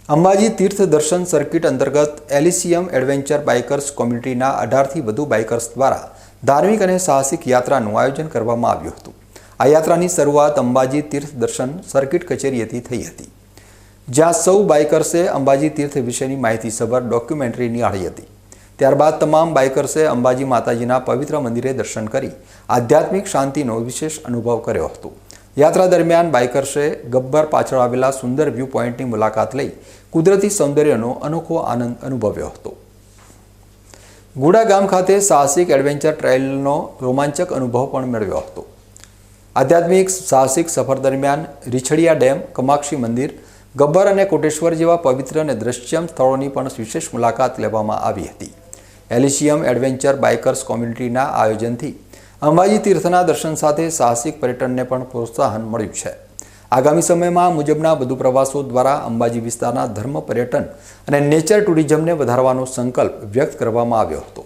અંબાજી તીર્થ દર્શન સર્કિટ અંતર્ગત એલિસિયમ adventure bikers કોમ્યુનિટીના 18થી વધુ બાઇકર્સ દ્વારા ધાર્મિક અને સાહસિક યાત્રાનું આયોજન કરવામાં આવ્યું હતું। આ યાત્રાની શરૂઆત અંબાજી તીર્થ દર્શન સર્કિટ કચેરીએથી થઈ હતી, જ્યાં સૌ બાઇકર્સે અંબાજી તીર્થ વિશેની માહિતીસભર ડોક્યુમેન્ટરી નિહાળી હતી। ત્યારબાદ તમામ બાઇકર્સે અંબાજી માતાજીના પવિત્ર મંદિરે દર્શન કરી આધ્યાત્મિક શાંતિનો વિશેષ અનુભવ કર્યો હતો। યાત્રા દરમિયાન બાઇકર્સે ગબ્બર પાછળ આવેલા સુંદર વ્યૂ પોઈન્ટની મુલાકાત લઈ કુદરતી સૌંદર્યનો અનોખો આનંદ અનુભવ્યો હતો। ગુડા ગામ ખાતે સાહસિક એડવેન્ચર ટ્રેલનો રોમાંચક અનુભવ પણ મેળવ્યો હતો। આધ્યાત્મિક સાહસિક સફર દરમિયાન રીછડિયા ડેમ, કમાક્ષી મંદિર, ગબ્બર અને કોટેશ્વર જેવા પવિત્ર અને દ્રશ્યમ સ્થળોની પણ વિશેષ મુલાકાત લેવામાં આવી હતી। એલિસિયમ એડવેન્ચર બાઇકર્સ કોમ્યુનિટીના આયોજનથી અંબાજી તીર્થના દર્શન સાથે સાહસિક પર્યટનને પણ પ્રોત્સાહન મળ્યું છે। આગામી સમયમાં મુજબના વધુ પ્રવાસો દ્વારા અંબાજી વિસ્તારના ધર્મ પર્યટન અને નેચર ટુરિઝમને વધારવાનો સંકલ્પ વ્યક્ત કરવામાં આવ્યો હતો।